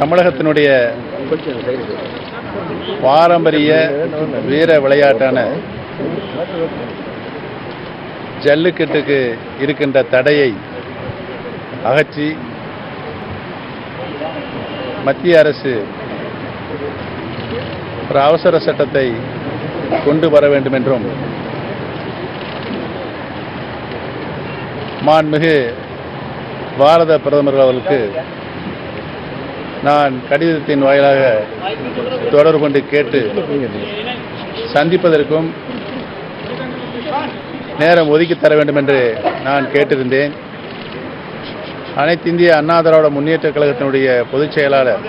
தமிழகத்தினுடைய பாரம்பரிய வீர விளையாட்டான ஜல்லிக்கட்டுக்கு இருக்கின்ற தடையை அகற்றி மத்திய அரசு ஒரு அவசர சட்டத்தை கொண்டு வர வேண்டும் என்றும் மாண்புமிகு பாரத பிரதமர் அவர்களுக்கு நான் கடிதத்தின் வாயிலாக தொடர்பு கொண்டு கேட்டு சந்திப்பதற்கும் நேரம் ஒதுக்கி தர வேண்டும் என்று நான் கேட்டிருந்தேன். அனைத்து இந்திய அண்ணா திராவிட முன்னேற்ற கழகத்தினுடைய பொதுச் செயலாளர்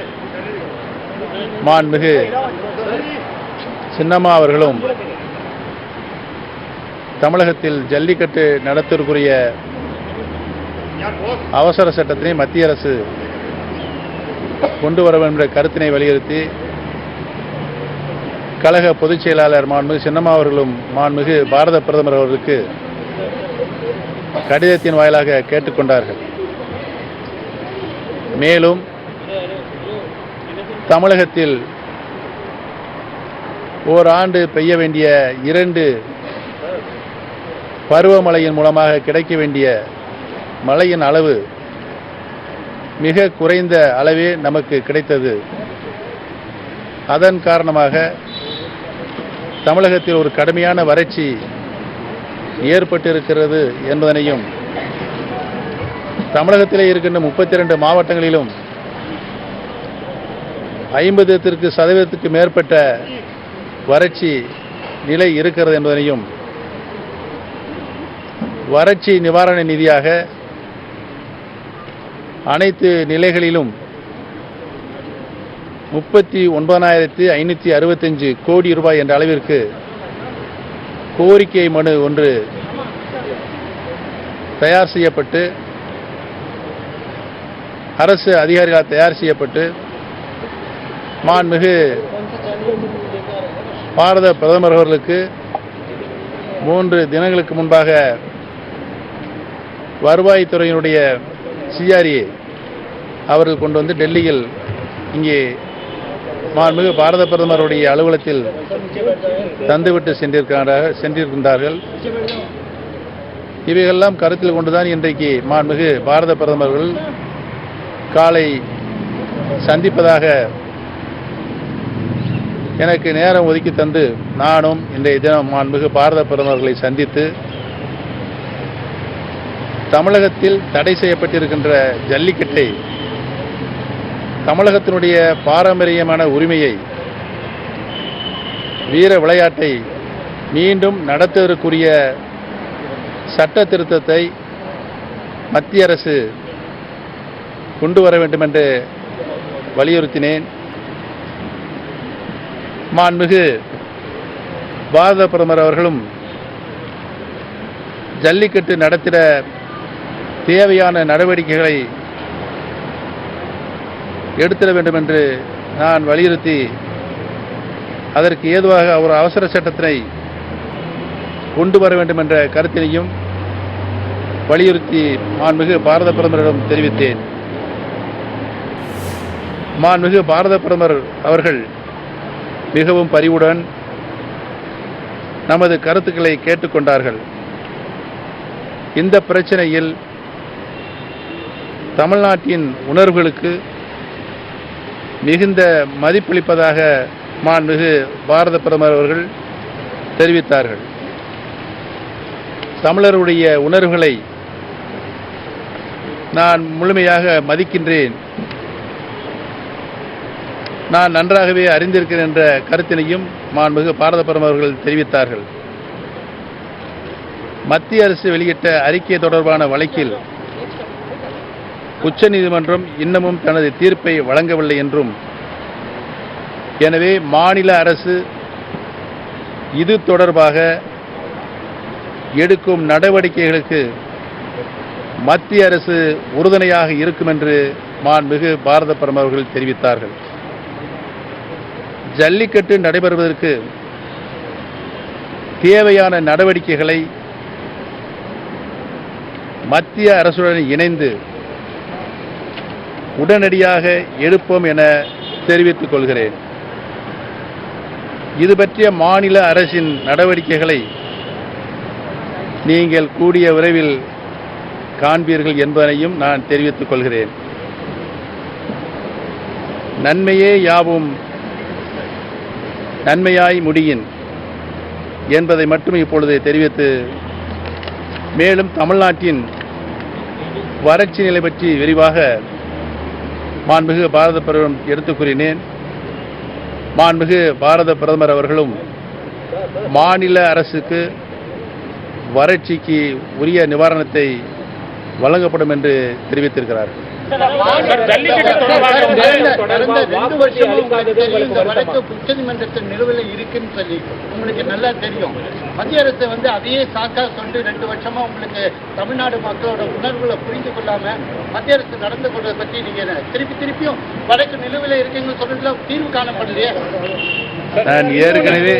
மாண்புமிகு சின்னம்மா அவர்களும் தமிழகத்தில் ஜல்லிக்கட்டு நடத்துவதற்குரிய அவசர சட்டத்தினை மத்திய அரசு கொண்டு வர வேண்டும் என்ற கருத்தினை வலியுறுத்தி கழக பொதுச் செயலாளர் மாண்புமிகு சின்னம்மா அவர்களும் மாண்புமிகு பாரத பிரதமர் அவர்களுக்கு கடிதத்தின் வாயிலாக கேட்டுக்கொண்டார்கள். மேலும் தமிழகத்தில் ஓராண்டு பெய்ய வேண்டிய 2 பருவமழையின் மூலமாக கிடைக்க வேண்டிய மழையின் அளவு மிக குறைந்த அளவே நமக்கு கிடைத்தது. அதன் காரணமாக தமிழகத்தில் ஒரு கடுமையான வறட்சி ஏற்பட்டிருக்கிறது என்பதனையும் தமிழகத்திலே இருக்கின்ற 32 மாவட்டங்களிலும் 50% மேற்பட்ட வறட்சி நிலை இருக்கிறது என்பதனையும் வறட்சி நிவாரண நிதியாக அனைத்து நிலைகளிலும் 39,565 கோடி ரூபாய் என்ற அளவிற்கு கோரிக்கை மனு ஒன்று தயார் செய்யப்பட்டு அரசு அதிகாரிகளால் தயார் செய்யப்பட்டு மாண்புமிகு பாரத பிரதமர் அவர்களுக்கு 3 தினங்களுக்கு முன்பாக வருவாய்த்துறையினுடைய CRA அவர்கள் கொண்டு வந்து டெல்லியில் இங்கே மாண்புமிகு பாரத பிரதமருடைய அலுவலகத்தில் தந்துவிட்டு சென்றிருக்கின்றார்கள். இவைகளெல்லாம் கருத்தில் கொண்டுதான் இன்றைக்கு மாண்புமிகு பாரத பிரதமர்கள் காலை சந்திப்பதாக எனக்கு நேரம் ஒதுக்கி தந்து நானும் இன்றைய தினம் மாண்புமிகு பாரத பிரதமர்களை சந்தித்து தமிழகத்தில் தடை செய்யப்பட்டிருக்கின்ற ஜல்லிக்கட்டை தமிழகத்தினுடைய பாரம்பரியமான உரிமையை வீர விளையாட்டை மீண்டும் நடத்துவதற்குரிய சட்ட திருத்தத்தை மத்திய அரசு கொண்டு வர வேண்டும் என்று வலியுறுத்தினேன். மாண்புமிகு பாரத பிரதமர் அவர்களும் ஜல்லிக்கட்டு நடத்திட தேவையான நடவடிக்கைகளை எடுத்திட வேண்டும் என்று நான் வலியுறுத்தி அதற்கு ஏதுவாக ஒரு அவசர சட்டத்தினை கொண்டு வர வேண்டும் என்ற கருத்தினையும் வலியுறுத்தி மாண்புமிகு பாரத பிரதமரிடம் தெரிவித்தேன். மாண்புமிகு பாரத பிரதமர் அவர்கள் மிகவும் பரிவுடன் நமது கருத்துக்களை கேட்டுக்கொண்டார்கள். இந்த பிரச்சனையில் தமிழ்நாட்டின் உணர்வுகளுக்கு மிகுந்த மதிப்பளிப்பதாக மாண்புமிகு பாரத பிரதமர் அவர்கள் தெரிவித்தார்கள். தமிழருடைய உணர்வுகளை நான் முழுமையாக மதிக்கின்றேன், நான் நன்றாகவே அறிந்திருக்கிறேன் என்ற கருத்தினையும் மாண்புமிகு பாரத பிரதமர் அவர்கள் தெரிவித்தார்கள். மத்திய அரசு வெளியிட்ட அறிக்கை தொடர்பான வழக்கில் உச்சநீதிமன்றம் இன்னமும் தனது தீர்ப்பை வழங்கவில்லை என்றும், எனவே மாநில அரசு இது தொடர்பாக எடுக்கும் நடவடிக்கைகளுக்கு மத்திய அரசு உறுதுணையாக இருக்கும் என்று மாண்புமிகு பாரத பிரதமர் அவர்கள் தெரிவித்தார்கள். ஜல்லிக்கட்டு நடைபெறுவதற்கு தேவையான நடவடிக்கைகளை மத்திய அரசுடன் இணைந்து உடனடியாக எடுப்போம் என தெரிவித்துக் கொள்கிறேன். இது பற்றிய மாநில அரசின் நடவடிக்கைகளை நீங்கள் கூடிய விரைவில் காண்பீர்கள் என்பதனையும் நான் தெரிவித்துக் கொள்கிறேன். நன்மையே யாவும் நன்மையாய் முடியின் என்பதை மட்டும் இப்பொழுது தெரிவித்து, மேலும் தமிழ்நாட்டின் வறட்சி நிலை பற்றி விரிவாக மாண்புமிகு பாரத பிரதமர் எடுத்துக் கூறினேன். மாண்புமிகு பாரத பிரதமர் அவர்களும் மாநில அரசுக்கு வறட்சிக்கு உரிய நிவாரணத்தை வழங்கப்படும் என்று தெரிவித்திருக்கிறார்கள். உச்சநீதிமன்றத்தில் நிலுவையில் இருக்குன்னு சொல்லி உங்களுக்கு நல்லா தெரியும். மத்திய அரசு அதையே சாக்கா சொல்லி 2 வருஷமா உங்களுக்கு தமிழ்நாடு மக்களோட உணர்வுகளை புரிந்து கொள்ளாம மத்திய அரசு நடந்து கொண்டதை பற்றி நீங்க திருப்பியும் வடக்கு நிலுவையில் இருக்குன்னு சொல்றதுல தீர்வு காணப்படலையே. நான் ஏற்கனவே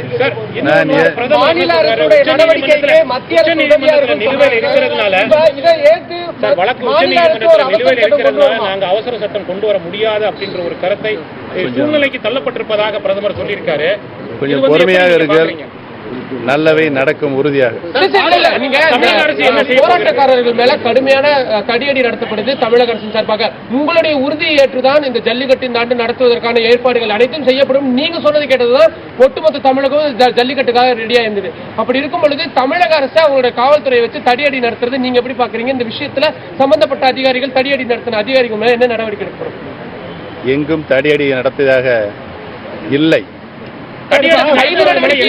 மாநில அரசுடைய நடவடிக்கைக்கு மத்திய அரசு நிலுவையில் இருக்கிறதுனால நாங்க அவசர சட்டம் கொண்டு வர முடியாது அப்படின்ற ஒரு கருத்தை சூழ்நிலைக்கு தள்ளப்பட்டிருப்பதாக பிரதமர் சொல்லியிருக்காரு. கொஞ்சம் பொறுமையாக இருக்கிறார். நல்லவை நடக்கும் உறுதியாக. போராட்டக்காரர்கள் மேல கடுமையான தடியடி நடத்தப்படுது தமிழக அரசின் சார்பாக. உங்களுடைய உறுதியை ஏற்றுதான் இந்த ஜல்லிக்கட்டு இந்த ஆண்டு நடத்துவதற்கான ஏற்பாடுகள் அனைத்தும் செய்யப்படும். நீங்க சொன்னது கேட்டதுதான் ஒட்டுமொத்த தமிழகம் ஜல்லிக்கட்டுக்காக ரெடியா இருந்தது. அப்படி இருக்கும் பொழுது தமிழக அரசு அவங்களுடைய காவல்துறையை வச்சு தடியடி நடத்துறது நீங்க எப்படி பாக்குறீங்க? இந்த விஷயத்துல சம்பந்தப்பட்ட அதிகாரிகள் தடியடி நடத்தின அதிகாரிகள் மேல என்ன நடவடிக்கை எடுக்கப்படும்? எங்கும் தடியடி நடத்தியதாக இல்லை. கைது நடவடிக்கை